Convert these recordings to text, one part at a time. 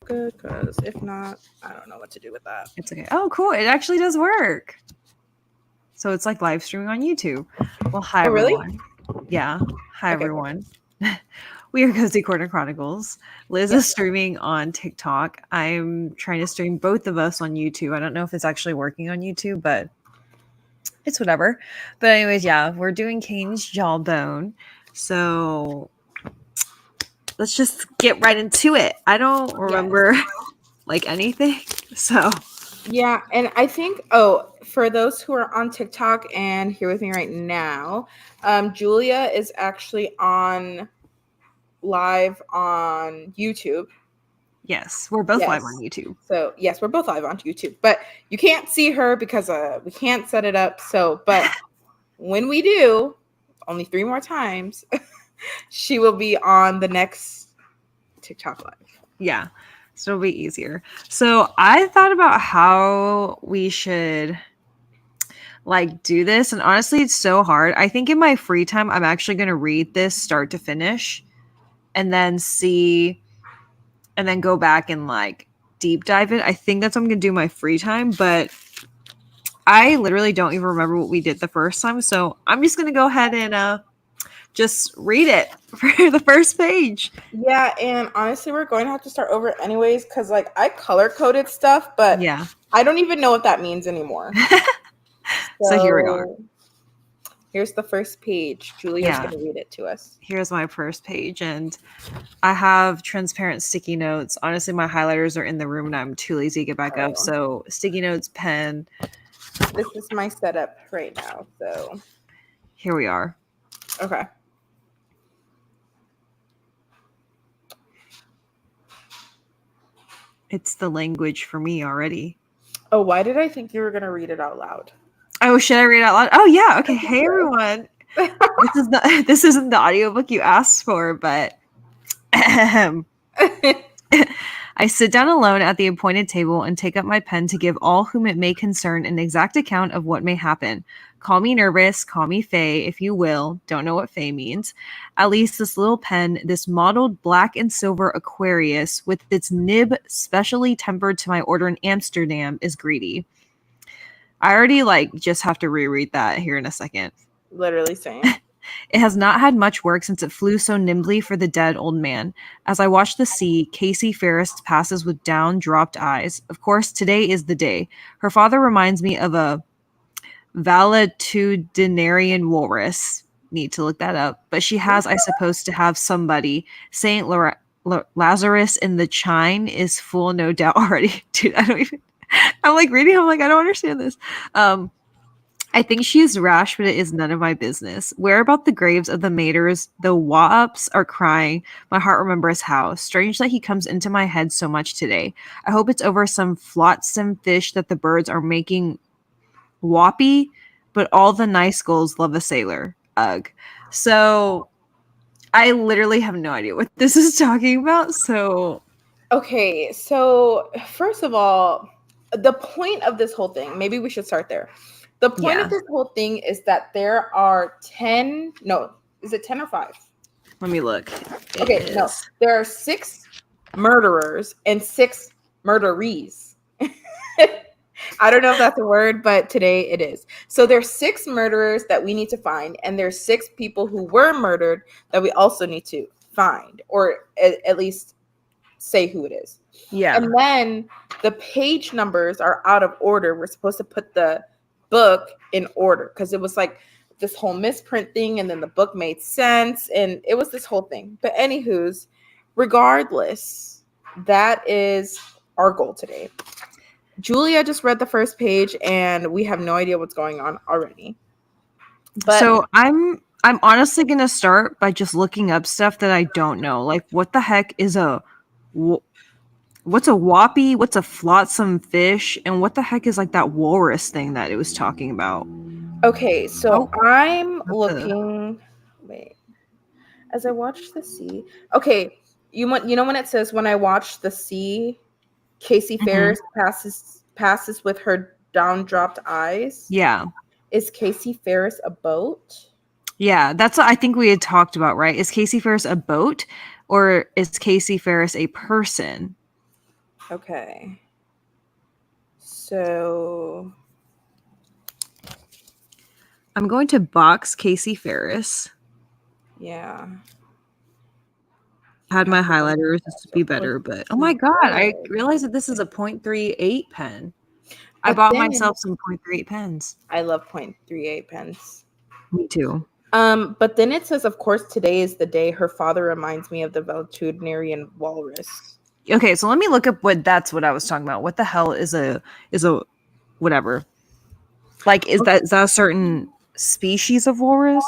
good, because if not, I don't know what to do with that. It's okay. Oh, cool. It actually does work. So it's like live streaming on YouTube. Well, hi, Oh, really? everyone. Yeah. Hi, Okay. everyone. We are Cozy Corner Chronicles. Liz is Yes. streaming on TikTok. I'm trying to stream both of us on YouTube. I don't know if it's actually working on YouTube, but it's whatever. But anyways, yeah, we're doing Kane's Jawbone. So let's just get right into it. I don't remember like anything. So Yeah, and I think for those who are on TikTok and here with me right now, Julia is actually on live on YouTube. yes, we're both live on YouTube. So yes, we're both live on YouTube, but you can't see her because we can't set it up. So, but when we do, only 3 more times, she will be on the next TikTok live. Yeah. So it'll be easier. So I thought about how we should like do this, and honestly it's so hard. I think in my free time I'm actually going to read this start to finish and then see and then go back and like deep dive it. I think that's what I'm going to do my free time, but I literally don't even remember what we did the first time. So I'm just going to go ahead and just read it for the first page. Yeah, and honestly, we're going to have to start over anyways because, like, I color coded stuff, but Yeah. I don't even know what that means anymore. So here we are. Here's the first page. Julia's going to read it to us. Here's my first page, and I have transparent sticky notes. Honestly, my highlighters are in the room, and I'm too lazy to get back up. So sticky notes, pen. This is my setup right now. So here we are. Okay. It's the language for me already. Oh, why did I think you were going to read it out loud? Oh, should I read it out loud? Oh, yeah. Okay. Hey, everyone. This isn't the audiobook you asked for, but I sit down alone at the appointed table and take up my pen to give all whom it may concern an exact account of what may happen. Call me nervous, call me Faye, if you will. Don't know what Faye means. At least this little pen, this mottled black and silver Aquarius with its nib specially tempered to my order in Amsterdam, is greedy. I already just have to reread that here in a second. Literally saying. It has not had much work since it flew so nimbly for the dead old man. As I watch the sea, Casey Ferris passes with down-dropped eyes. Of course, today is the day. Her father reminds me of a valetudinarian walrus. Need to look that up. But she has, I suppose, to have somebody. Saint Lazarus in the Chine is full, no doubt already. Dude, I don't even... I'm like reading, I'm like, I don't understand this. I think she is rash, but it is none of my business. Where about the graves of the maters? The Waups are crying. My heart remembers how. Strange that he comes into my head so much today. I hope it's over some flotsam fish that the birds are making whoppy, but all the nice gulls love a sailor. Ugh. So I literally have no idea what this is talking about. So okay, so first of all, the point of this whole thing, maybe we should start there. The point of this whole thing is that there are 10, no, is it 10 or 5? Let me look. No, there are 6 murderers and 6 murderees. I don't know if that's a word, but today it is. So there's 6 murderers that we need to find, and there's 6 people who were murdered that we also need to find, or at least say who it is. Yeah. And then the page numbers are out of order. We're supposed to put the book in order because it was like this whole misprint thing, and then the book made sense, and it was this whole thing. But anywho's, regardless, that is our goal today. Julia just read the first page, and we have no idea what's going on already. But so I'm honestly gonna start by just looking up stuff that I don't know. Like, what the heck is what's a whoppy? What's a flotsam fish? And what the heck is like that walrus thing that it was talking about? Okay, so I'm looking. Wait, as I watch the sea. Okay, you know when it says when I watch the sea, Casey Ferris passes with her down dropped eyes. Yeah. Is Casey Ferris a boat? Yeah, that's what I think we had talked about, right? Is Casey Ferris a boat, or is Casey Ferris a person? Okay. So I'm going to box Casey Ferris. yeah. Had my highlighters to be better, but oh my god, I realized that this is a 0.38 pen. I But bought then- myself some 0.38 pens. I love 0.38 pence. Me too. But then it says, of course, today is the day her father reminds me of the valetudinarian walrus. Okay, so let me look up that's what I was talking about. What the hell is a whatever? Like, is that a certain species of walrus?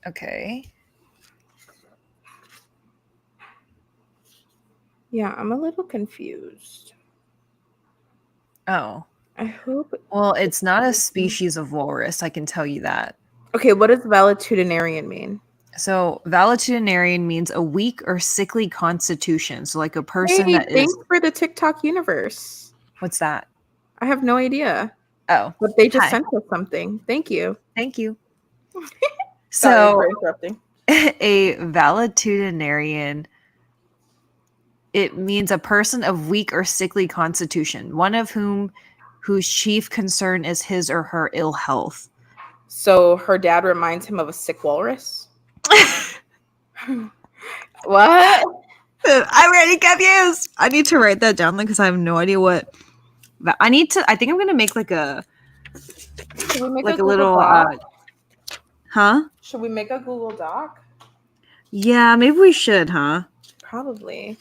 Okay. Yeah, I'm a little confused. Oh. I hope. Well, it's not a species of walrus, I can tell you that. Okay, what does valetudinarian mean? So, valetudinarian means a weak or sickly constitution. So, like a person Hey, that is. thanks for the TikTok universe. What's that? I have no idea. Oh. But they just Hi. sent us something. Thank you. Thank you. Sorry So, for interrupting. a valetudinarian, it means a person of weak or sickly constitution, one of whose chief concern is his or her ill health. So her dad reminds him of a sick walrus? What? I'm already confused. I need to write that down because I have no idea what. I think I'm gonna make like a Should we make like a Google little. Doc? Huh? Should we make a Google Doc? Yeah, maybe we should, huh? Probably.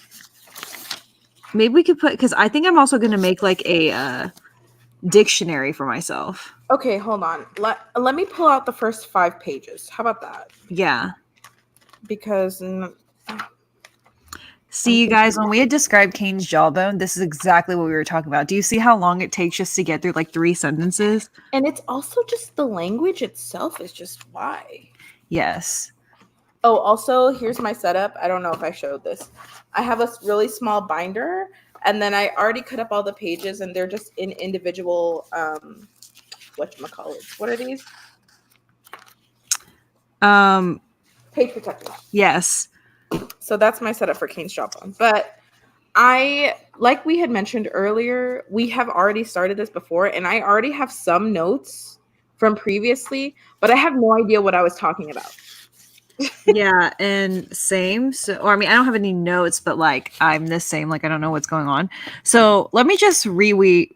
Maybe we could put, because I think I'm also gonna make like a dictionary for myself. Okay, hold on. Let me pull out the first 5 pages. How about that? Yeah. Because See, you guys, when we had described Cain's jawbone, this is exactly what we were talking about. Do you see how long it takes just to get through like 3 sentences? and it's also just the language itself is just why. Yes. Oh, also, here's my setup. I don't know if I showed this. I have a really small binder, and then I already cut up all the pages, and they're just in individual whatchamacallits. What are these? Page protectors. Yes. So that's my setup for Cain's jawbone. But like we had mentioned earlier, we have already started this before, and I already have some notes from previously, but I have no idea what I was talking about. Yeah, and same. So, or I mean, I don't have any notes, but like I'm the same. Like I don't know what's going on. So let me just reread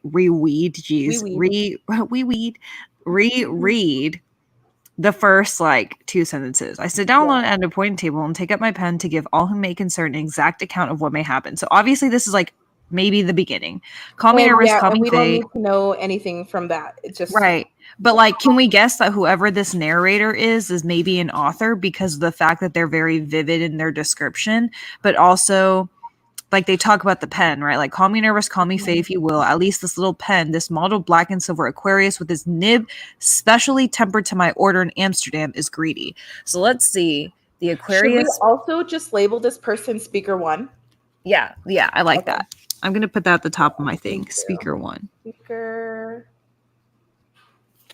the first like 2 sentences. I sit down at a point table and take up my pen to give all who may concern an exact account of what may happen. So obviously this is like maybe the beginning. Call me nervous, call me we don't fake. need to know anything from that. It's just Right. But like, can we guess that whoever this narrator is maybe an author because of the fact that they're very vivid in their description, but also like they talk about the pen, right? Like, call me nervous, call me fake, if you will. At least this little pen, this modeled black and silver Aquarius with its nib specially tempered to my order in Amsterdam, is greedy. So let's see. The Aquarius. Should we also just label this person speaker 1? Yeah, I like Okay. that. I'm gonna put that at the top of my thing. Speaker 1. Speaker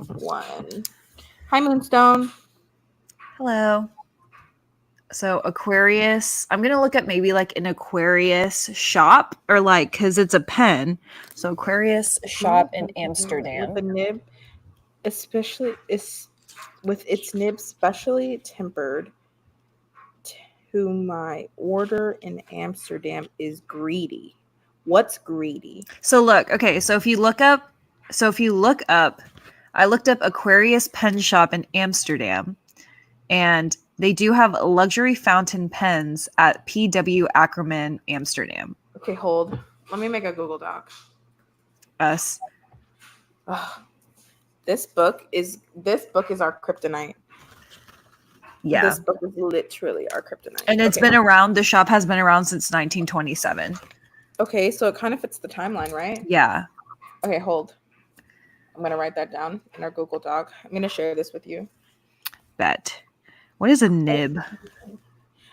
1. Hi, Moonstone. Hello. So Aquarius, I'm gonna look at maybe like an Aquarius shop or like because it's a pen. So Aquarius shop in Amsterdam. With the nib, especially is with its nib specially tempered to my order in Amsterdam is greedy. What's greedy? So look, okay, so if you look up, I looked up Aquarius pen shop in Amsterdam, and they do have luxury fountain pens at PW Ackerman, Amsterdam. Okay, hold. Let me make a Google Doc. Us. Ugh. This book is our kryptonite. Yeah. This book is literally our kryptonite. And it's been around, the shop has been around since 1927. Okay, so it kind of fits the timeline, right? Yeah. Okay, hold. I'm gonna write that down in our Google Doc. I'm gonna share this with you. Bet. What is a nib?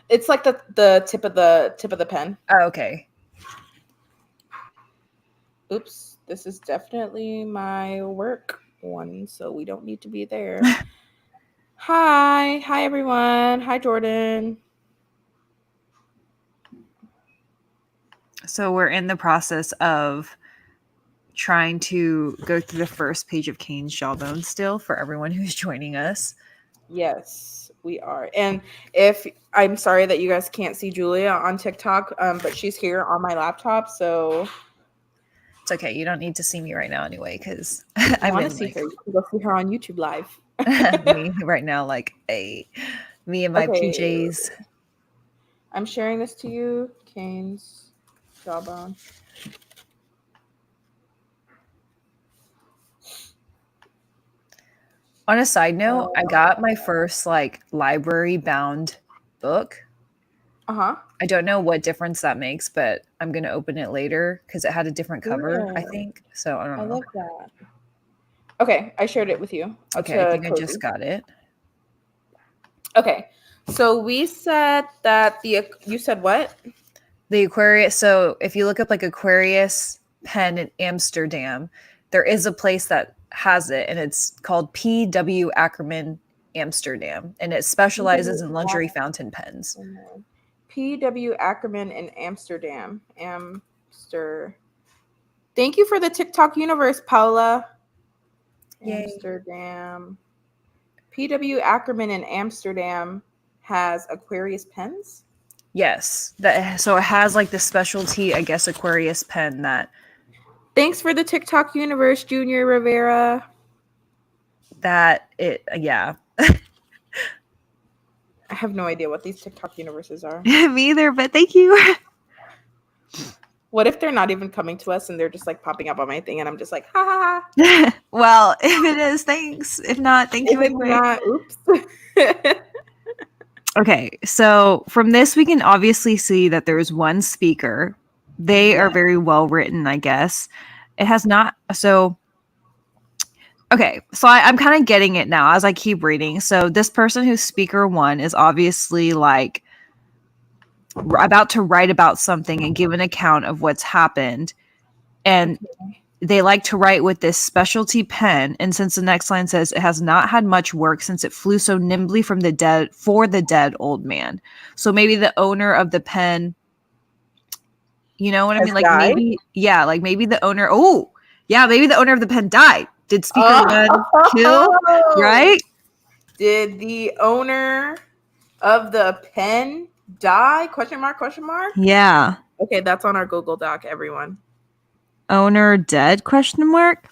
It's like the tip of the pen. Oh, okay. Oops, this is definitely my work one, so we don't need to be there. Hi everyone. Hi, Jordan. So we're in the process of trying to go through the first page of Kane's Jawbone still for everyone who's joining us. Yes, we are. And if I'm sorry that you guys can't see Julia on TikTok, but she's here on my laptop, so It's okay. You don't need to see me right now anyway, because I I'm want in to see like her. You can go see her on YouTube Live. me right now, like me and my Okay, PJs. I'm sharing this to you, Kane's Jawbone. On a side note, I got my first like library bound book. Uh-huh. I don't know what difference that makes, but I'm gonna open it later because it had a different cover, I Yeah, think. So I don't I know. love that. Okay, I shared it with you. Okay, I To think I Cozy. just got it. Okay, so we said that you said what? The Aquarius. So if you look up like Aquarius pen in Amsterdam, there is a place that has it, and it's called P.W. Ackerman Amsterdam, and it specializes in luxury fountain pens. P.W. Ackerman in Amsterdam. Thank you for the TikTok universe, Paula. Yay. Amsterdam. P.W. Ackerman in Amsterdam has Aquarius pens. Yes, so it has like the specialty, I guess, Aquarius pen that. Thanks for the TikTok universe, Junior Rivera. Yeah. I have no idea what these TikTok universes are. Me either, but thank you. What if they're not even coming to us and they're just like popping up on my thing and I'm just like, ha ha ha. Well, if it is, thanks. If not, thank you anyway. Not, oops. Okay, so from this, we can obviously see that there's one speaker. They are very well written, I guess. It has not. So, okay, so I'm kind of getting it now as I keep reading. So, this person who's speaker one is obviously like about to write about something and give an account of what's happened. And they like to write with this specialty pen. And since the next line says it has not had much work since it flew so nimbly from the dead for the dead old man. So maybe the owner of the pen, you know what I mean? Like died? maybe the owner. Oh, yeah, maybe the owner of the pen died. Did speaker one kill? Right? Did the owner of the pen die? Question mark, question mark? Yeah. Okay, that's on our Google Doc, everyone. Owner dead? Question mark.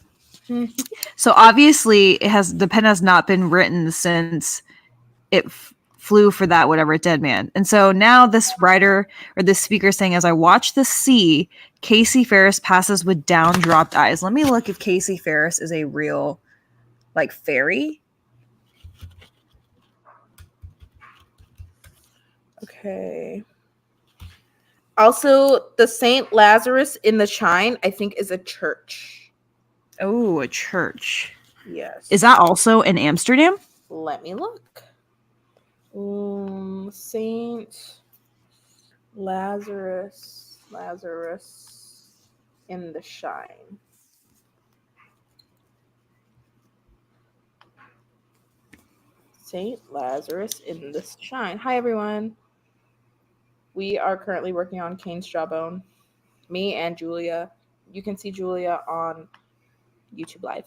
So obviously the pen has not been written since it flew for that whatever dead man. And so now this writer or this speaker saying, as I watch the sea, Casey Ferris passes with down dropped eyes. Let me look if Casey Ferris is a real like fairy. Okay. Also, the Saint Lazarus in the Shine, I think, is a church. Oh, a church. Yes. Is that also in Amsterdam? Let me look. Saint Lazarus in the Shine. Saint Lazarus in the Shine. Hi, everyone. We are currently working on Kane's Jawbone. Me and Julia. You can see Julia on YouTube Live.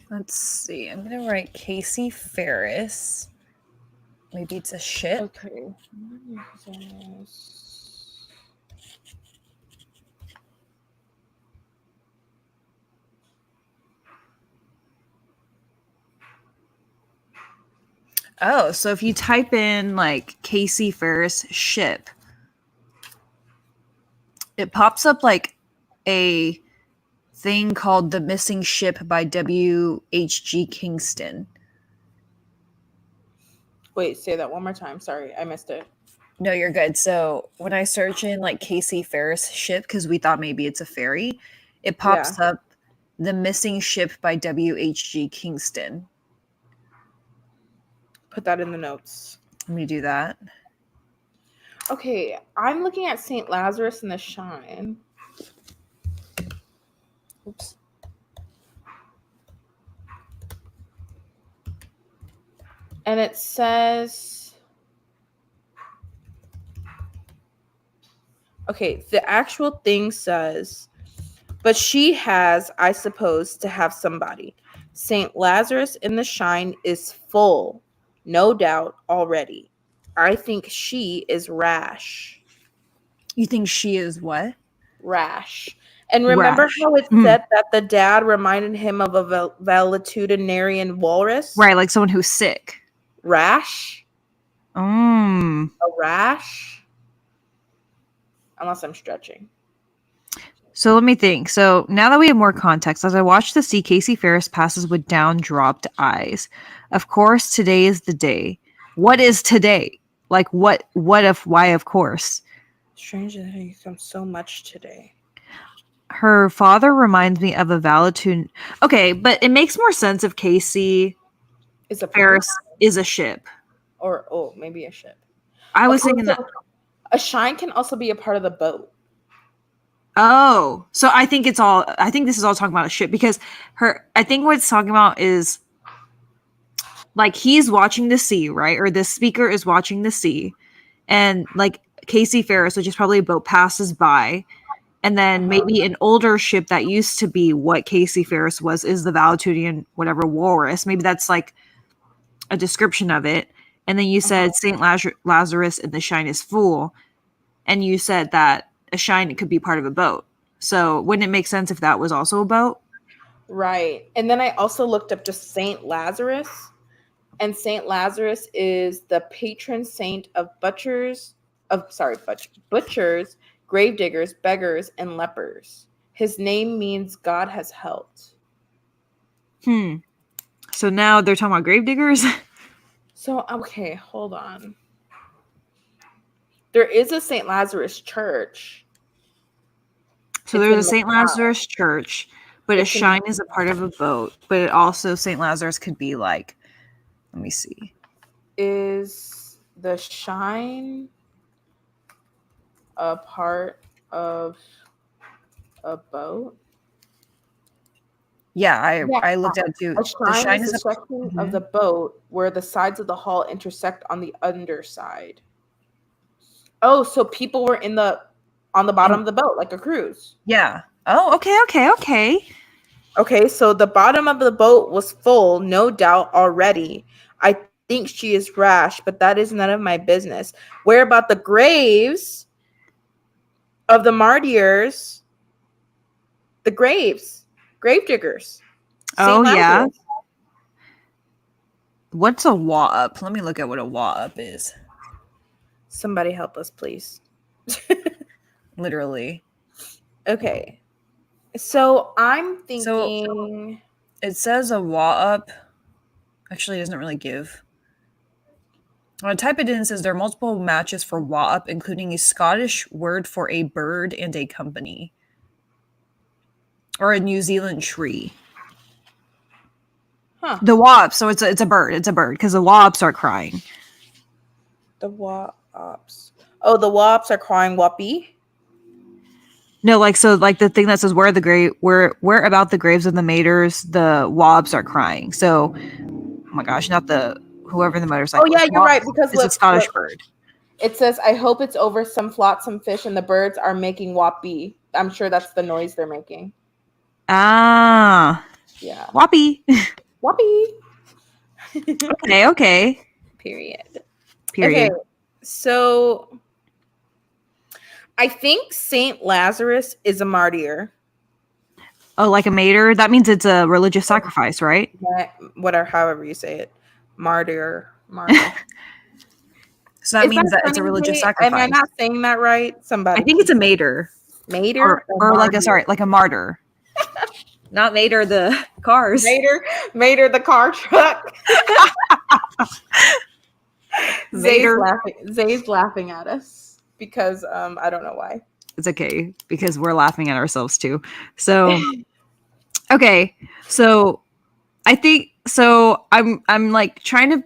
Let's see. I'm going to write Casey Ferris. Maybe it's a ship. Okay. Oh, so if you type in like Casey Ferris ship, it pops up like a thing called The Missing Ship by W.H.G. Kingston. Wait, say that one more time. Sorry, I missed it. No, you're good. So when I search in like Casey Ferris ship, because we thought maybe it's a ferry, it pops up The Missing Ship by W.H.G. Kingston. Put that in the notes. Let me do that. Okay, I'm looking at St. Lazarus in the Shine. Oops. And it says, okay, the actual thing says, but she has, I suppose, to have somebody. St. Lazarus in the Shine is full, no doubt, already. I think she is rash. You think she is what? Rash. And remember Rash. how it said that the dad reminded him of a valetudinarian walrus? Right, like someone who's sick. Rash? Mm. A rash? Unless I'm stretching. So let me think. So now that we have more context, as I watch the sea, Casey Ferris passes with down dropped eyes. Of course, today is the day. What is today? Like what if why of course? Strange that you come so much today. Her father reminds me of a Valetune. Okay, but it makes more sense if Casey Is a Ferris is a ship. or maybe a ship. I was Okay, thinking so that. a shine can also be a part of the boat. Oh, so I think this is all talking about a ship because I think what it's talking about is like he's watching the sea, right? Or the speaker is watching the sea, and like Casey Ferris, which is probably a boat, passes by, and then maybe an older ship that used to be what Casey Ferris was is the Valetudinarian whatever walrus. Maybe that's like a description of it. And then you said Saint Lazarus in the Shine is full, and you said that a shine could be part of a boat. So wouldn't it make sense if that was also a boat? Right. And then I also looked up just Saint Lazarus. And Saint Lazarus is the patron saint of butchers, gravediggers, beggars, and lepers. His name means God has helped. So now they're talking about gravediggers? So, okay, hold on. There is a Saint Lazarus church. So there's a St. Lazarus church, but a shine is a part of a boat. But it also, St. Lazarus could be like, let me see. Is the shine a part of a boat? Yeah, I looked at it too. A shine is a section of the boat where the sides of the hull intersect on the underside. Oh, so people were on the bottom of the boat, like a cruise. Yeah. Oh, okay. Okay, so the bottom of the boat was full, no doubt, already. I think she is rash, but that is none of my business. Where about the graves of the martyrs? The gravediggers. Oh, yeah. What's a wallop? Let me look at what a wallop is. Somebody help us, please. Literally. Okay. So I'm thinking. So it says a wallop. Actually, it doesn't really give. When I type it in, it says there are multiple matches for wallop, including a Scottish word for a bird and a company. Or a New Zealand tree. Huh. The wasp. So it's a bird. It's a bird because the wasps are crying. The wasps. Oh, the wasps are crying whoppy. No, like the thing that says where about the graves of the maiders, the wasps are crying. So, oh my gosh, not the whoever the motorcycle. Oh yeah, you're right because it's a Scottish bird. It says, "I hope it's over some flotsam fish, and the birds are making whoppy." I'm sure that's the noise they're making. Ah. Yeah. Whoppy. Whoppy. Okay. Period. Okay. So I think Saint Lazarus is a martyr. Oh, like a martyr? That means it's a religious sacrifice, right? Whatever, however you say it. Martyr. So that means that it's a religious sacrifice. Am I not saying that right? Somebody. I think it's a martyr. Martyr? Or like a martyr. Not Mater the cars. Mater the car truck. Zay's laughing at us because I don't know why. It's okay because we're laughing at ourselves too. So okay. So I think so I'm like trying to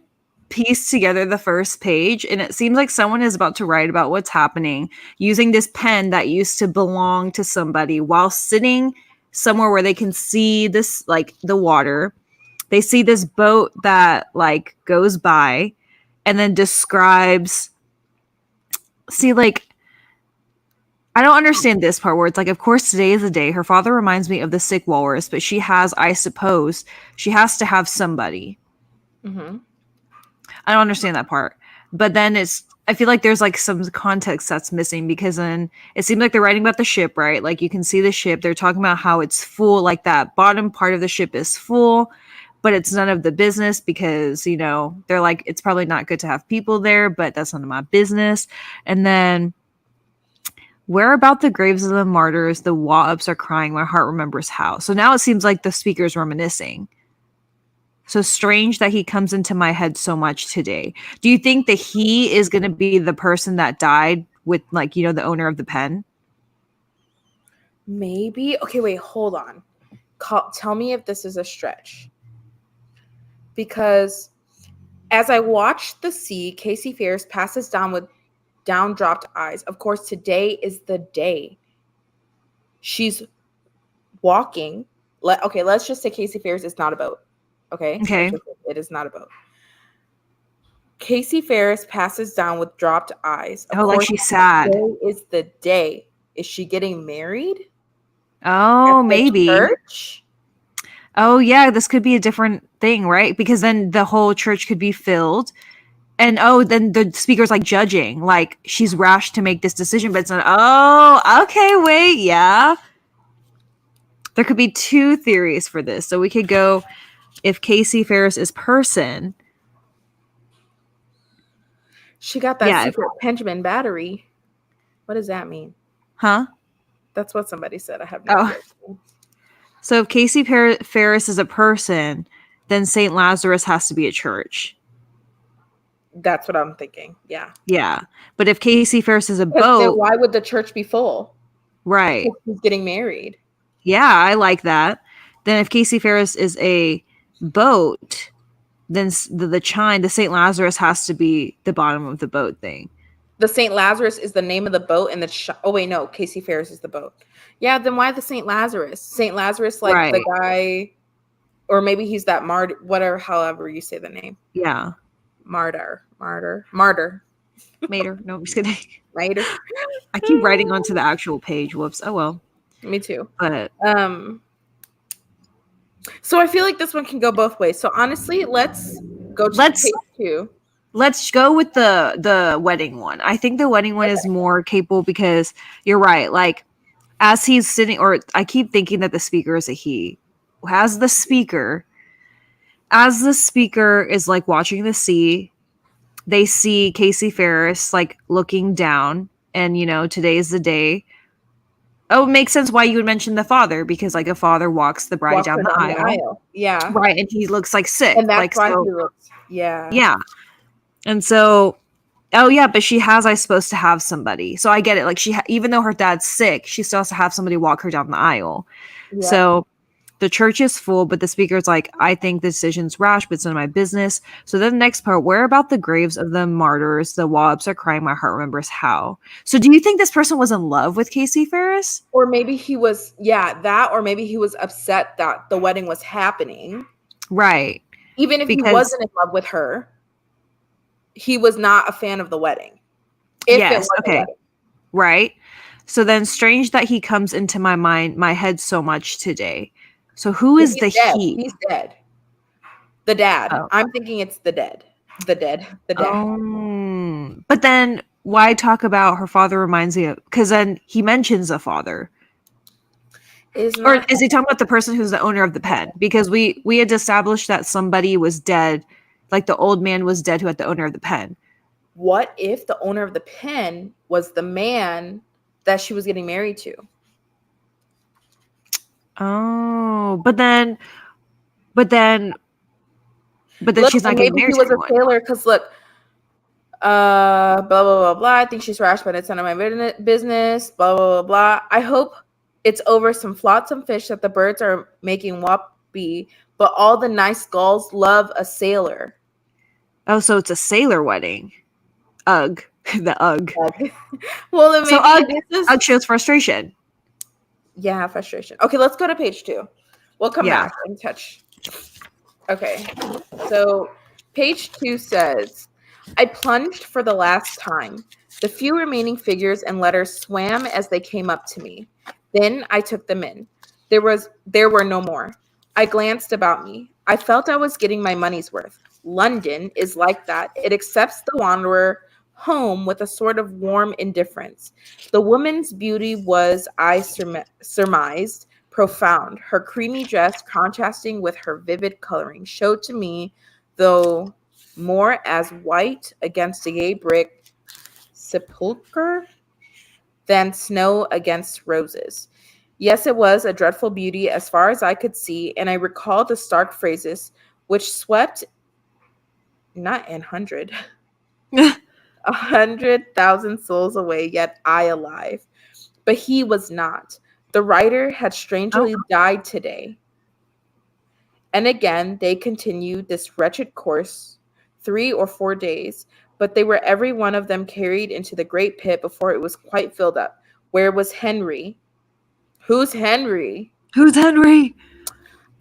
piece together the first page, and it seems like someone is about to write about what's happening using this pen that used to belong to somebody while sitting somewhere where they can see this, like the water. they see this boat that like goes by and then describes, see, like, I don't understand this part where it's like, of course, today is the day. Her father reminds me of the sick walrus, but she has, I suppose, she has to have somebody. Mm-hmm. I don't understand that part. But then I feel like there's like some context that's missing, because then it seems like they're writing about the ship, right? Like you can see the ship. They're talking about how it's full, like that bottom part of the ship is full, but it's none of the business because, you know, they're like, it's probably not good to have people there, but that's none of my business. And then, where about the graves of the martyrs, the Wa-ups are crying, my heart remembers how. So now it seems like the speaker's reminiscing. So strange that he comes into my head so much today. Do you think that he is going to be the person that died with, like, you know, the owner of the pen? Maybe. Okay, wait, hold on. Tell me if this is a stretch. Because as I watch the sea, Casey Ferris passes down with down dropped eyes. Of course, today is the day. She's walking. Okay, let's just say Casey Ferris is not a boat. Okay? Okay. It is not a boat. Casey Ferris passes down with dropped eyes. Of Oh, like course, she's sad. today is the day. Is she getting married? Oh, At the maybe. church? Oh, yeah, this could be a different thing, right? Because then the whole church could be filled. And then the speaker's like judging, like she's rash to make this decision, but it's not. Oh, okay, wait, yeah. There could be two theories for this. So we could go, if Casey Ferris is person. She got that secret Benjamin battery. What does that mean? Huh? That's what somebody said. I have no idea. So if Casey Ferris is a person, then St. Lazarus has to be a church. That's what I'm thinking. Yeah. Yeah. But if Casey Ferris is a boat, then why would the church be full? Right. Because he's getting married. Yeah, I like that. Then if Casey Ferris is a boat, then the chine, the St. Lazarus has to be the bottom of the boat thing. The St. Lazarus is the name of the boat, and oh wait, no, Casey Ferris is the boat. Yeah, then why the St. Lazarus? St. Lazarus, like right. The guy, or maybe he's that whatever, however you say the name. Yeah. Martyr. Mater. No, I'm just kidding. Mater. I keep writing onto the actual page. Whoops. Oh well. Me too. But so I feel like this one can go both ways. So honestly, let's go to page 2. Let's go with the wedding one. I think the wedding one is more capable because you're right. Like as he's sitting, or I keep thinking that the speaker is a he. As the speaker is like watching the sea, they see Casey Ferris like looking down, and you know, today is the day. Oh, it makes sense why you would mention the father, because like a father walks the bride down the aisle. Yeah. Right. And he looks like sick. And that's like, why he looks. Yeah. Yeah. And so, oh yeah, but she has, I suppose, to have somebody. So I get it. Like even though her dad's sick, she still has to have somebody walk her down the aisle. Yeah. So the church is full, but the speaker's like, I think the decision's rash, but it's none of my business. So then the next part, where about the graves of the martyrs? The Wa-ups are crying, my heart remembers how. So do you think this person was in love with Casey Ferris? Or maybe he was, or maybe he was upset that the wedding was happening. Right. Even if he wasn't in love with her, he was not a fan of the wedding. Yes, okay. Right. So then strange that he comes into my head so much today. So who is the he? He's dead. The dad. Oh. I'm thinking it's the dead. The dad. But then why talk about her father reminds me of, because then he mentions a father. Or is he talking about the person who's the owner of the pen? Because we had established that somebody was dead, like the old man was dead who had the owner of the pen. What if the owner of the pen was the man that she was getting married to? Oh, but then look, she's not getting married. Maybe he was a sailor because look, blah blah blah blah. I think she's rash, but it's none of my business. Blah blah blah blah. I hope it's over some flotsam fish that the birds are making whoppy, but all the nice gulls love a sailor. Oh, so it's a sailor wedding. Ugh, the ugh. Well, then maybe ugh shows frustration. Yeah, frustration. Okay, let's go to page 2. We'll come back and touch. Okay. So page 2 says, I plunged for the last time. The few remaining figures and letters swam as they came up to me. Then I took them in. There were no more. I glanced about me. I felt I was getting my money's worth. London is like that. It accepts the wanderer home with a sort of warm indifference. The woman's beauty was, I surmised, profound. Her creamy dress, contrasting with her vivid coloring, showed to me, though more as white against a gay brick sepulchre than snow against roses. Yes, it was a dreadful beauty as far as I could see, and I recalled the stark phrases which swept not an hundred, 100,000 souls away, yet I alive. But he was not. The writer had strangely died today. And again, they continued this wretched course 3 or 4 days, but they were every one of them carried into the great pit before it was quite filled up. Where was Henry? Who's Henry? Who's Henry?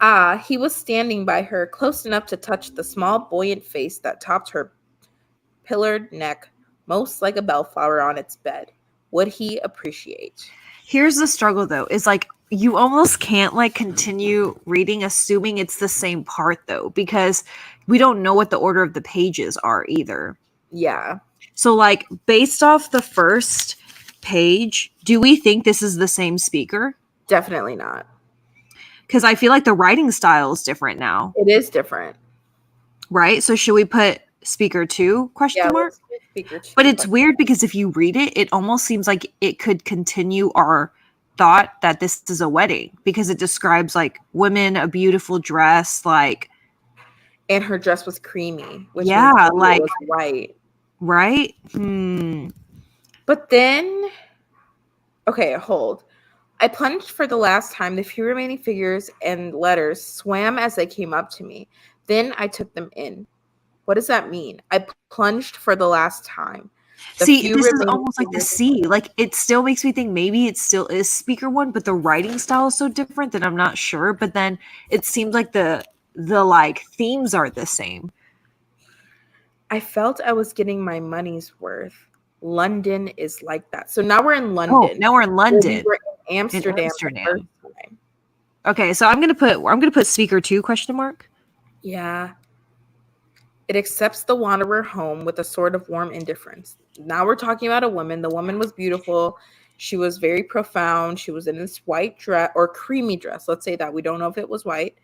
Ah, he was standing by her, close enough to touch the small, buoyant face that topped her pillared neck, most like a bellflower on its bed. Would he appreciate? Here's the struggle, though, is like you almost can't like continue reading assuming it's the same part, though, because we don't know what the order of the pages are either. Yeah. So, like, based off the first page, do we think this is the same speaker? Definitely not. Because I feel like the writing style is different now. It is different. Right? So should we put speaker 2 question mark? Speaker 2. But it's weird because if you read it, it almost seems like it could continue our thought that this is a wedding because it describes like women, a beautiful dress, like, and her dress was creamy, which yeah, like was white. Right? But then, okay, hold. I plunged for the last time. The few remaining figures and letters swam as they came up to me. Then I took them in. What does that mean? I plunged for the last time. See, this is almost like the C. Like, it still makes me think maybe it still is speaker 1, but the writing style is so different that I'm not sure. But then it seems like the like themes are the same. I felt I was getting my money's worth. London is like that. So now we're in London. Oh, now we're in London. We were in Amsterdam. Okay, so I'm gonna put speaker 2 question mark. Yeah. It accepts the wanderer home with a sort of warm indifference. Now we're talking about a woman. The woman was beautiful. She was very profound. She was in this white dress or creamy dress. Let's say that. We don't know if it was white.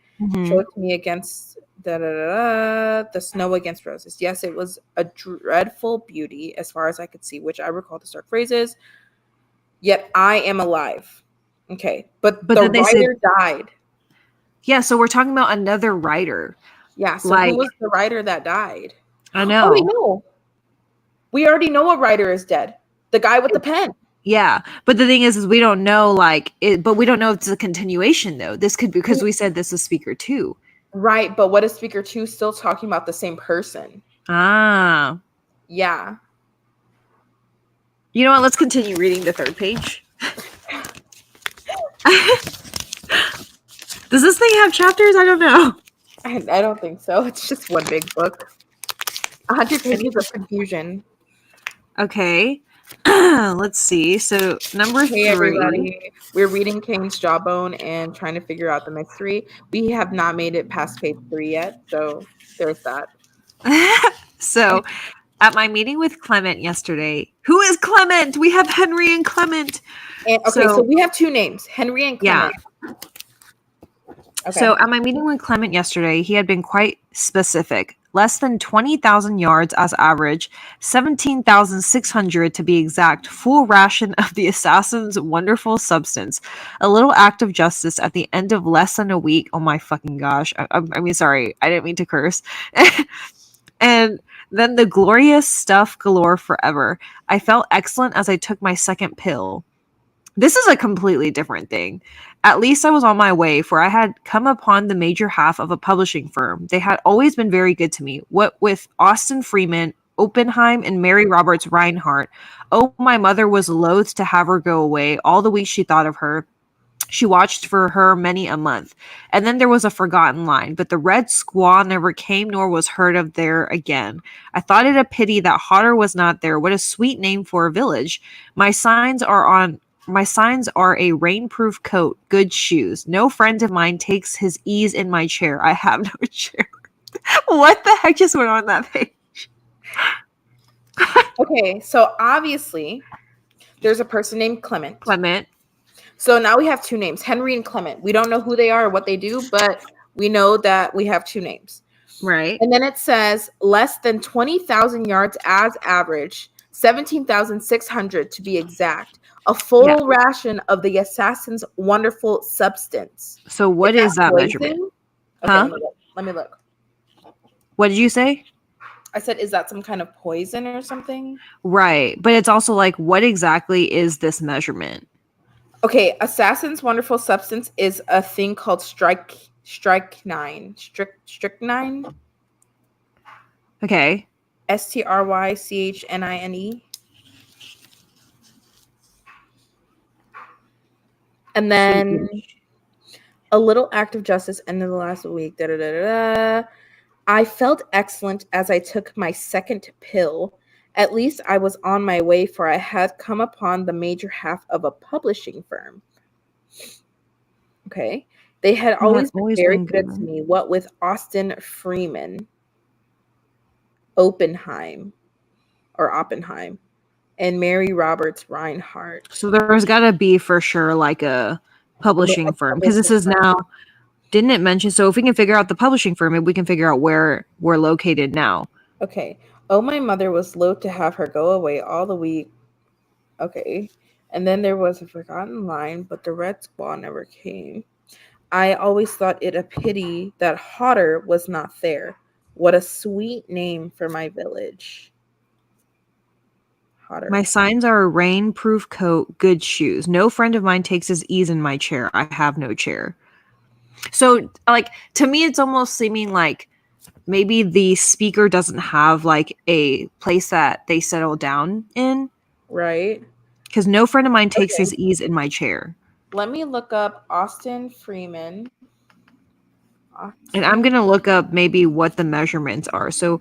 Showed to me against the snow against roses. Yes, it was a dreadful beauty as far as I could see, which I recall the stark phrases. Yet I am alive. Okay. But the writer died. Yeah, so we're talking about another writer. Yeah, so who was the writer that died? I know. Oh, we know. We already know a writer is dead. The guy with the pen. Yeah, but the thing is we don't know but we don't know if it's a continuation though. This could be because we said this is speaker 2. Right, but what is speaker 2 still talking about the same person? Ah. Yeah. You know what? Let's continue reading the third page. Does this thing have chapters? I don't know. I don't think so. It's just one big book. 100 pages of confusion. Okay. Let's see. So number 3. Everybody. We're reading Cain's Jawbone and trying to figure out the mystery. We have not made it past page 3 yet, so there's that. So at my meeting with Clement yesterday, who is Clement? We have Henry and Clement. And, so we have 2 names, Henry and Clement. Yeah. Okay. So at my meeting with Clement yesterday, he had been quite specific. Less than 20,000 yards as average, 17,600 to be exact, full ration of the assassin's wonderful substance. A little act of justice at the end of less than a week. Oh my fucking gosh. I mean, sorry, I didn't mean to curse. And then the glorious stuff galore forever. I felt excellent as I took my second pill. This is a completely different thing. At least I was on my way, for I had come upon the major half of a publishing firm. They had always been very good to me. What with Austin Freeman, Oppenheim, and Mary Roberts Reinhardt. Oh, my mother was loath to have her go away. All the week she thought of her. She watched for her many a month. And then there was a forgotten line, but the red squaw never came nor was heard of there again. I thought it a pity that Hotter was not there. What a sweet name for a village. My signs are a rainproof coat, good shoes. No friend of mine takes his ease in my chair. I have no chair. What the heck just went on that page? Okay, so obviously there's a person named Clement. Clement. So now we have two names, Henry and Clement. We don't know who they are or what they do, but we know that we have two names. Right. And then it says less than 20,000 yards as average, 17,600 to be exact. A full ration of the assassin's wonderful substance. So what is that poison? measurement? Okay, Huh? let me look. What did you say? I said, is that some kind of poison or something? Right. But it's also like, what exactly is this measurement? Okay, assassin's wonderful substance is a thing called strychnine. Strychnine? Okay. Strychnine. And then a little act of justice ended the last week. Da, da, da, da, da. I felt excellent as I took my second pill. At least I was on my way, for I had come upon the major half of a publishing firm. Okay. They had always been very good to me. What with Austin Freeman, Oppenheim, and Mary Roberts Reinhardt. So there's got to be for sure like a publishing firm, because this is now, didn't it mention? So if we can figure out the publishing firm, maybe we can figure out where we're located now. Okay. Oh, my mother was loath to have her go away all the week. Okay. And then there was a forgotten line, but the red squaw never came. I always thought it a pity that Hotter was not there. What a sweet name for my village. Hotter. My signs are a rainproof coat, good shoes. No friend of mine takes his ease in my chair. I have no chair. So, like, to me, it's almost seeming like maybe the speaker doesn't have like a place that they settle down in. Right. Because no friend of mine takes his ease in my chair. Let me look up Austin Freeman. And I'm going to look up maybe what the measurements are. So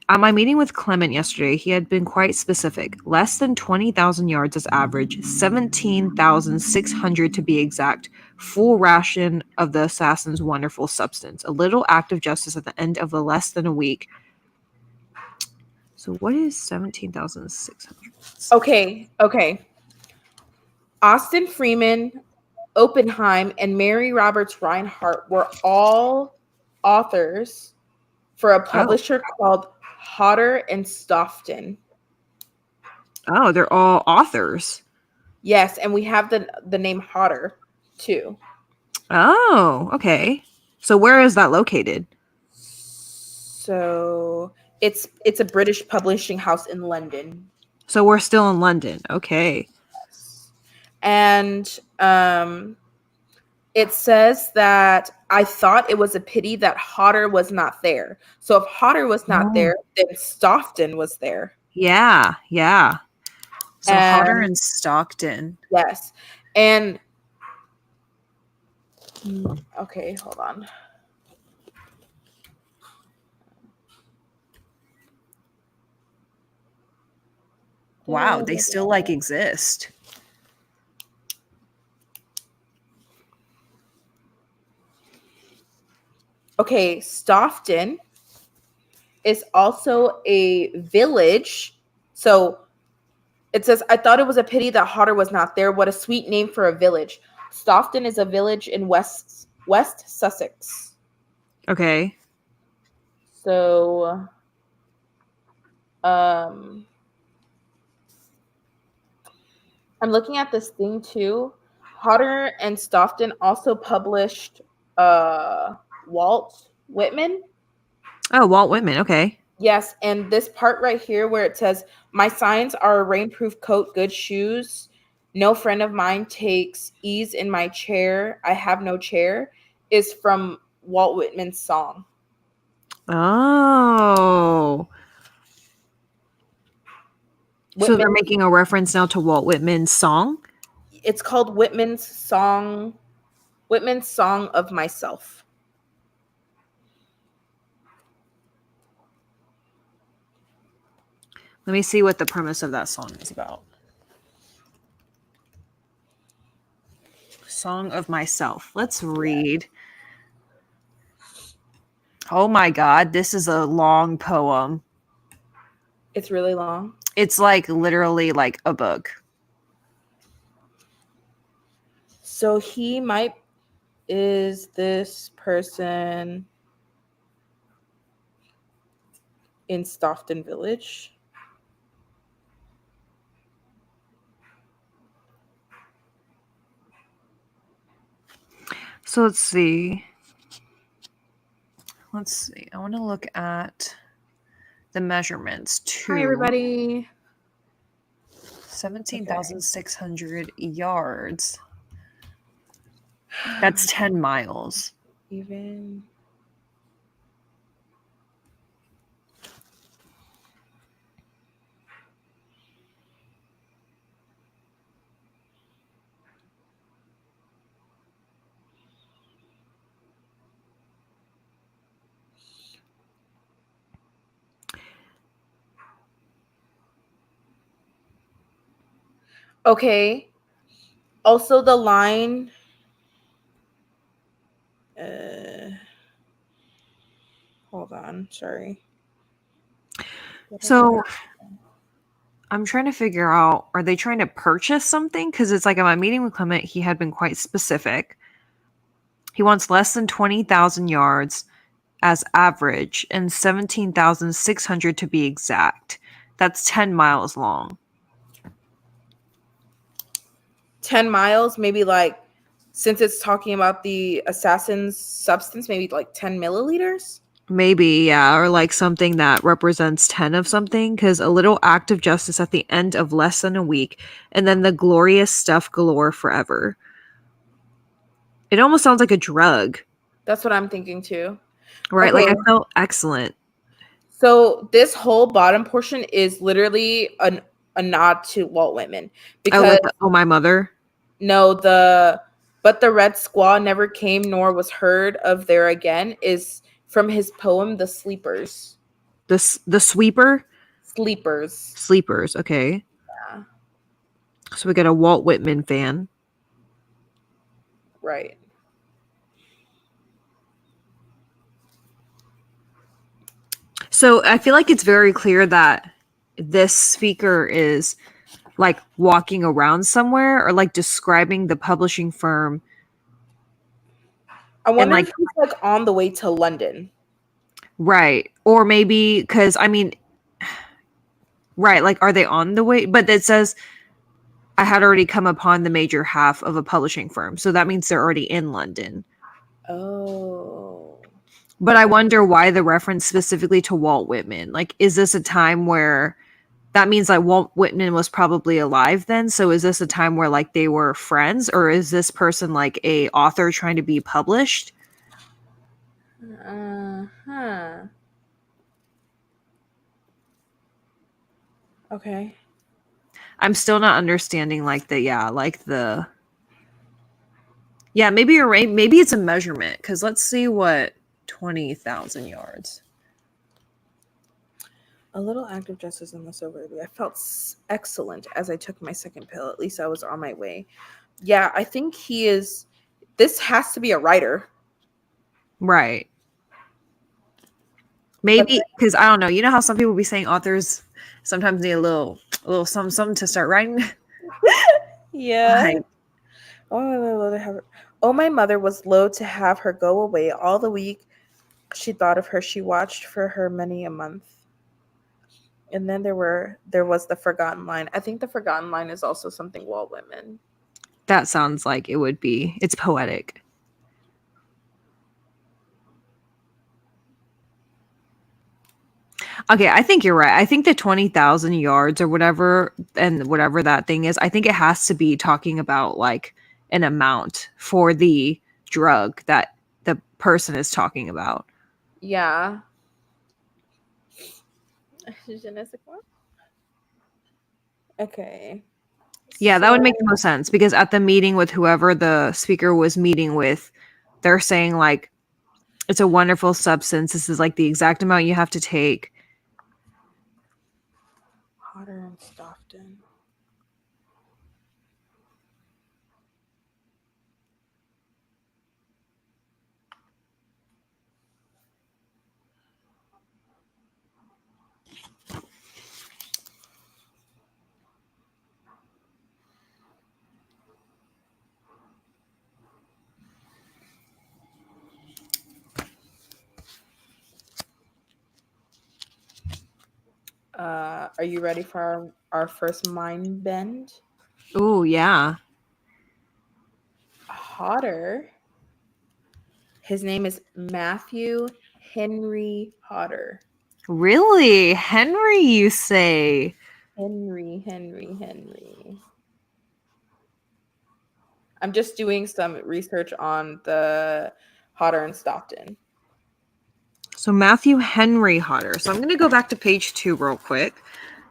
at my meeting with Clement yesterday, he had been quite specific. Less than 20,000 yards is average, 17,600 to be exact. Full ration of the assassin's wonderful substance. A little act of justice at the end of the less than a week. So what is 17,600? Okay. Austin Freeman, Oppenheim, and Mary Roberts Reinhardt were all authors for a publisher called Hodder and Stoughton. Oh, they're all authors. Yes, and we have the name Hodder too. Oh, okay. So where is that located? So it's a British publishing house in London. So we're still in London. Okay. And it says that I thought it was a pity that Hodder was not there. So if Hodder was not there, then Stoughton was there. Yeah. So Hodder and Stockton. Yes. And okay, hold on. Wow, they still like exist. Okay, Stoughton is also a village. So it says, I thought it was a pity that Hodder was not there. What a sweet name for a village. Stoughton is a village in West Sussex. Okay. So I'm looking at this thing too. Hodder and Stoughton also published Walt Whitman. Oh, Walt Whitman. Okay. Yes, and this part right here where it says, my signs are a rainproof coat, good shoes. No friend of mine takes ease in my chair. I have no chair, is from Walt Whitman's song. Oh. So they're making a reference now to Walt Whitman's song? It's called Whitman's Song Whitman's Song of Myself. Let me see what the premise of that song is about. Song of Myself. Let's read. Oh my God, this is a long poem. It's really long. It's like literally like a book. So is this person in Stoughton Village? So let's see. I want to look at the measurements too. Hi, everybody. 17,600 yards. That's 10 miles. Even. Okay. Also, the line. Hold on. Sorry. So I'm trying to figure out, are they trying to purchase something? Because it's like in my meeting with Clement, he had been quite specific. He wants less than 20,000 yards as average and 17,600 to be exact. That's 10 miles long. 10 miles, maybe like, since it's talking about the assassin's substance, maybe like 10 milliliters? Maybe, yeah, or like something that represents 10 of something, because a little act of justice at the end of less than a week, and then the glorious stuff galore forever. It almost sounds like a drug. That's what I'm thinking too. Right? Okay. Like, I felt excellent. So this whole bottom portion is literally a nod to Walt Whitman. Because Like, oh, my mother. no, but the red squaw never came nor was heard of there again is from his poem The Sleepers. The sweeper? Sleepers. Sleepers, okay. Yeah. So we got a Walt Whitman fan. Right. So I feel like it's very clear that this speaker is like walking around somewhere or like describing the publishing firm. I wonder like, if he's like on the way to London. Right. Or maybe because I mean, right, like are they on the way? But it says I had already come upon the major half of a publishing firm. So that means they're already in London. Oh. But I wonder why the reference specifically to Walt Whitman. Like, is this a time where that means like Walt Whitman was probably alive then? So is this a time where like they were friends, or is this person like a author trying to be published? Okay. I'm still not understanding like maybe you're right. Maybe it's a measurement, because let's see what 20,000 yards. A little act of justice in the sober. I felt excellent as I took my second pill. At least I was on my way. Yeah, I think he is. This has to be a writer. Right. Maybe because I don't know. You know how some people be saying authors sometimes need a little something to start writing. Yeah. Oh, my mother was loath to have her go away all the week. She thought of her. She watched for her many a month. And then there was the forgotten line. I think the forgotten line is also something Walt Whitman. That sounds like it would be. It's poetic. Okay, I think you're right. I think the 20,000 yards or whatever, and whatever that thing is, I think it has to be talking about like an amount for the drug that the person is talking about. Yeah. Okay. Yeah, that would make the most sense because at the meeting with whoever the speaker was meeting with, they're saying like it's a wonderful substance. This is like the exact amount you have to take. Hodder and Stoughton. Are you ready for our first mind bend? Oh, yeah. Hodder. His name is Matthew Henry Hodder. Really? Henry, you say? Henry. I'm just doing some research on the Hodder and Stoughton. So Matthew Henry Hodder. So I'm going to go back to page 2 real quick.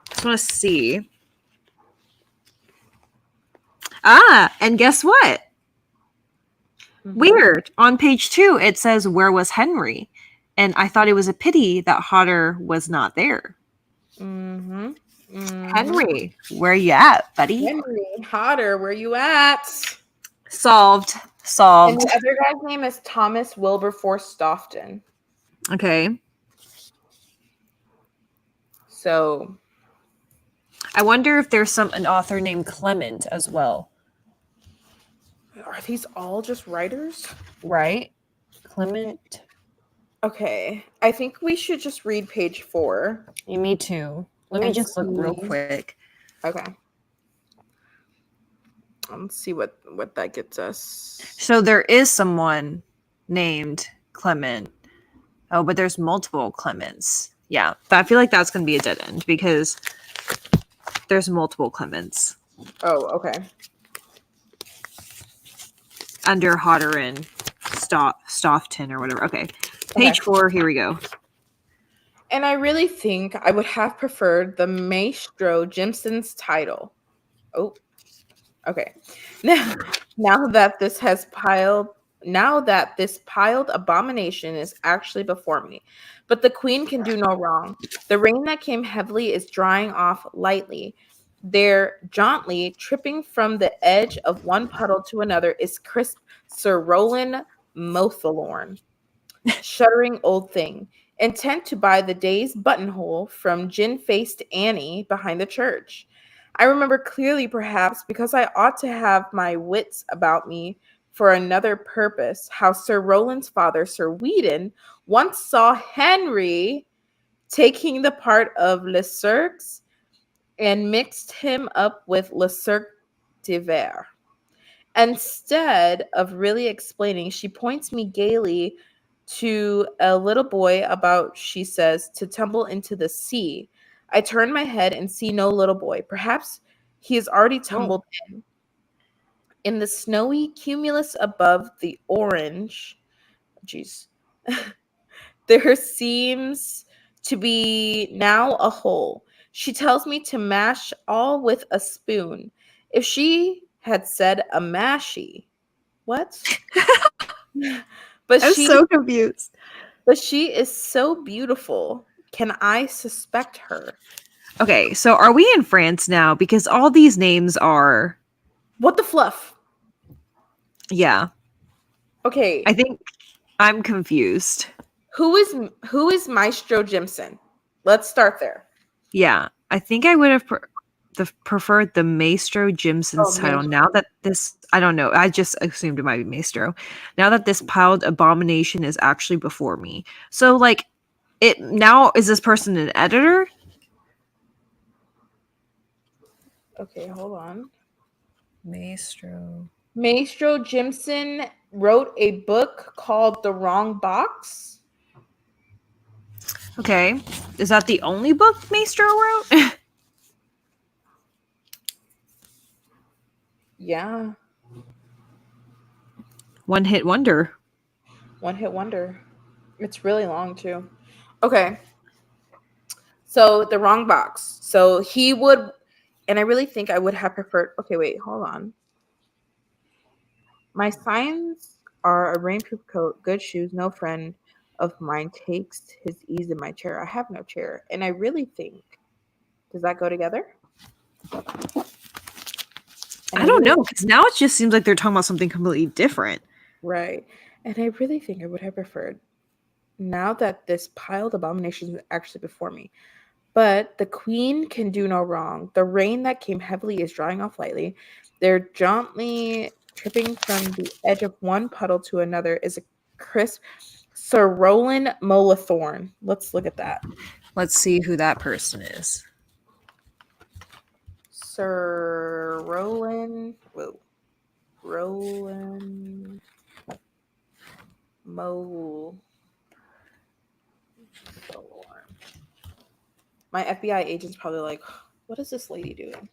Just want to see. Ah, and guess what? Mhm. Weird. On page 2, it says, "Where was Henry?" And I thought it was a pity that Hodder was not there. Mm-hmm. Henry, where you at, buddy? Henry Hodder, where you at? Solved. And Solved. the other guy's name is Thomas Wilberforce Stoughton. Okay. So I wonder if there's an author named Clement as well. are these all just writers? Right? Clement. Okay. I think we should just read page 4. Me too. Let me And just look real see. quick. Okay. Let's see what that gets us. So there is someone named Clement. Oh, but there's multiple Clements. Yeah, I feel like that's going to be a dead end because there's multiple Clements Oh, okay. under Hodder and Stoughton or whatever. Okay, page 4. Here we go. And I really think I would have preferred the Maestro Jimson's title. Oh, okay. Now that this piled abomination is actually before me. But the queen can do no wrong. The rain that came heavily is drying off lightly. There, jauntily tripping from the edge of one puddle to another, is crisp Sir Rowland Mothelorn, shuddering old thing, intent to buy the day's buttonhole from gin-faced Annie behind the church. I remember clearly, perhaps because I ought to have my wits about me for another purpose, how Sir Rowland's father, Sir Weedon, once saw Henry taking the part of Le Cirque and mixed him up with Le Cirque d'Hiver. Instead of really explaining, she points me gaily to a little boy about, she says, to tumble into the sea. I turn my head and see no little boy. Perhaps he has already tumbled in. In the snowy cumulus above the orange, there seems to be now a hole. She tells me to mash all with a spoon. If she had said a mashy, what? I'm so confused. But she is so beautiful. Can I suspect her? Okay, so are we in France now? Because all these names are... What the fluff? Yeah. Okay. I think I'm confused. Who is Maestro Jimson? Let's start there. Yeah, I think I would have preferred the Maestro Jimson's title. Now that this, I don't know, I just assumed it might be Maestro. Now that this piled abomination is actually before me. So, like, it now, is this person an editor? Okay, hold on. Maestro Jimson wrote a book called The Wrong Box. Okay. Is that the only book Maestro wrote? Yeah. One hit wonder. It's really long too. Okay. So The Wrong Box. So he would And I really think I would have preferred. Okay, wait, hold on. My signs are a rainproof coat, good shoes, no friend of mine takes his ease in my chair. I have no chair. And I really think, does that go together? And I I don't really, know, because now it just seems like they're talking about something completely different. right. And I really think I would have preferred, now that this piled abomination is actually before me. But the queen can do no wrong. The rain that came heavily is drying off lightly. They're gently tripping from the edge of one puddle to another is a crisp Sir Roland Molathorn. Let's look at that. Let's see who that person is. Sir Roland. Whoa. Roland Molathorn. My FBI agent's probably like, what is this lady doing?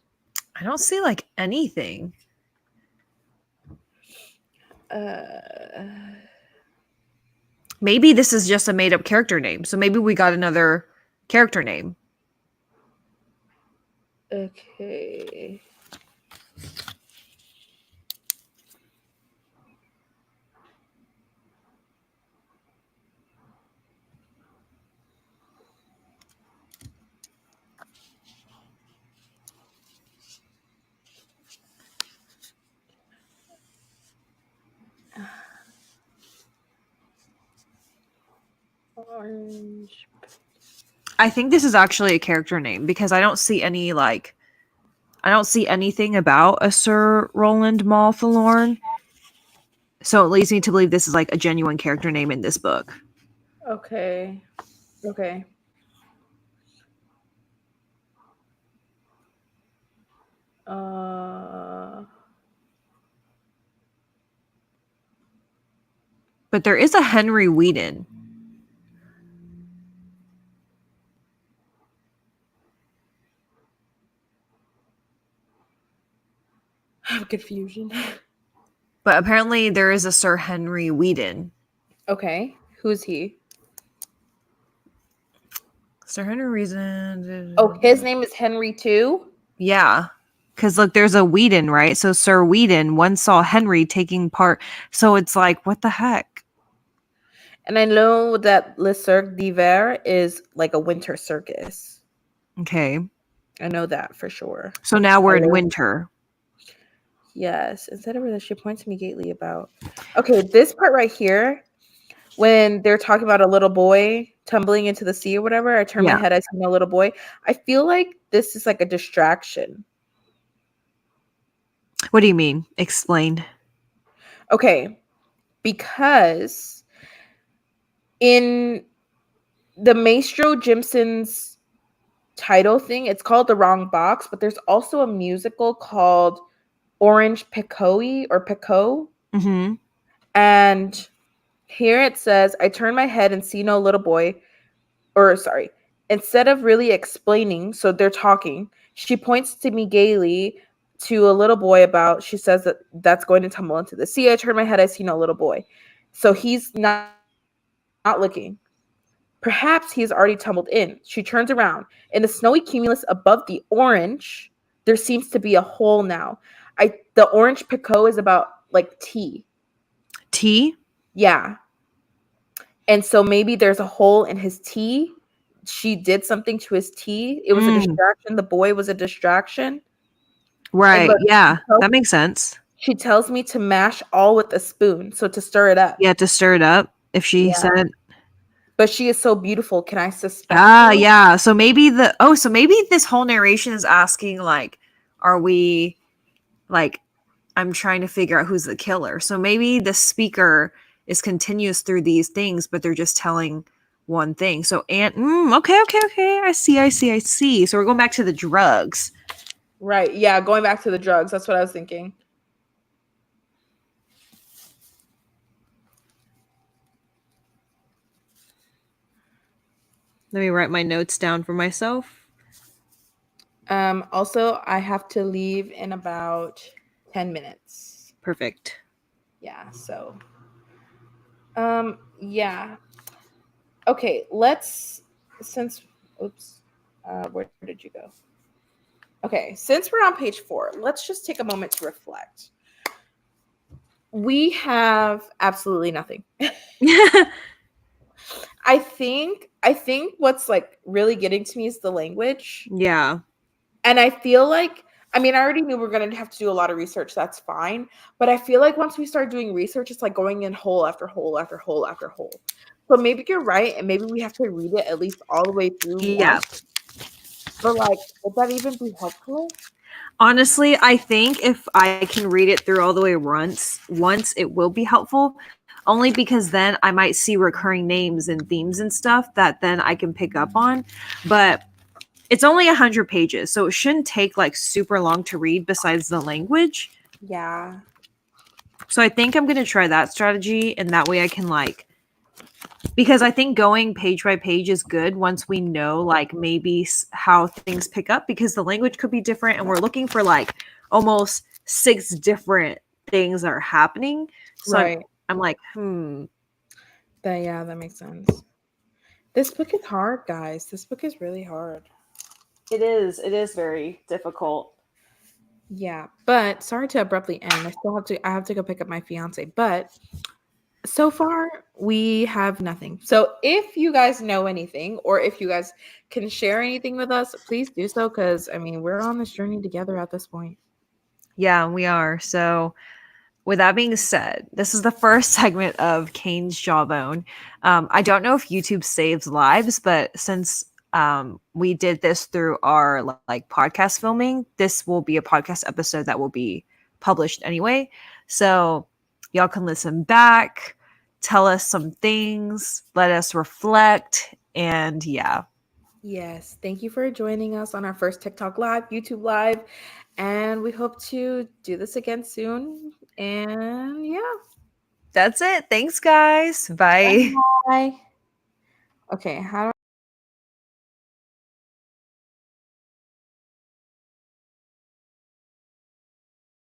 I don't see like anything. Maybe this is just a made up character name. So maybe we got another character name. Okay. Orange. I think this is actually a character name because I don't see any I don't see anything about a Sir Roland Malthalorn. So it leads me to believe this is like a genuine character name in this book. Okay. Okay. But there is a Henry Whedon. I have confusion. But apparently there is a Sir Henry Whedon. Okay. Who's he? Sir Henry Whedon. Oh, his name is Henry too? Yeah. Because look, there's a Whedon, right? So Sir Whedon once saw Henry taking part. So it's like, what the heck? And I know that Le Cirque d'Hiver is like a winter circus. Okay. I know that for sure. So now we're in winter. Yes. Instead of that, she points to me gately about. Okay, this part right here, when they're talking about a little boy tumbling into the sea or whatever, I turn my head, I see a little boy. I feel like this is like a distraction. What do you mean? Explain. Okay, because in the Maestro Jimson's title thing, it's called The Wrong Box, but there's also a musical called Orange Picoe or Picot. Mm-hmm. And here it says, I turn my head and see no little boy, or sorry, instead of really explaining, so they're talking, she points to me gaily to a little boy about, she says that's going to tumble into the sea. I turn my head, I see no little boy. So he's not looking. Perhaps he has already tumbled in. She turns around. In the snowy cumulus above the orange, there seems to be a hole now. The orange Picot is about like tea. Tea? Yeah. And so maybe there's a hole in his tea. She did something to his tea. It was a distraction. The boy was a distraction. Right. Yeah. That makes sense. She tells me to mash all with a spoon. So to stir it up. Yeah, to stir it up. If she said. But she is so beautiful. Can I suspect? Yeah. So maybe so maybe this whole narration is asking like, are we like, I'm trying to figure out who's the killer. So maybe the speaker is continuous through these things, but they're just telling one thing. So okay. I see. So we're going back to the drugs. Right. Yeah, going back to the drugs. That's what I was thinking. Let me write my notes down for myself. Also, I have to leave in about 10 minutes. Perfect. Yeah, so yeah. Okay, where did you go? Okay, since we're on page 4, let's just take a moment to reflect. We have absolutely nothing. I think what's like really getting to me is the language. Yeah. And I feel like, I mean, I already knew we are going to have to do a lot of research. That's fine. But I feel like once we start doing research, it's like going in hole after hole after hole after hole. So maybe you're right. And maybe we have to read it at least all the way through Yeah. once. But like, would that even be helpful? Honestly, I think if I can read it through all the way once it will be helpful. Only because then I might see recurring names and themes and stuff that then I can pick up on. But it's only 100 pages, so it shouldn't take like super long to read besides the language. Yeah. So I think I'm going to try that strategy, and that way I can like, because I think going page by page is good once we know like maybe how things pick up, because the language could be different and we're looking for like almost 6 different things that are happening. So Right. I'm like, That makes sense. This book is hard, guys. This book is really hard. It is very difficult. Yeah, but sorry to abruptly end. I have to go pick up my fiance, but so far we have nothing. So if you guys know anything or if you guys can share anything with us, please do so, cuz I mean, we're on this journey together at this point. Yeah, we are. So with that being said, this is the first segment of Kane's Jawbone. I don't know if YouTube saves lives, but since we did this through our like podcast filming, this will be a podcast episode that will be published anyway. So y'all can listen back, tell us some things, let us reflect, and yeah. Yes, thank you for joining us on our first TikTok live, YouTube live, and we hope to do this again soon. And yeah, That's it. Thanks, guys. Bye. bye. Okay, how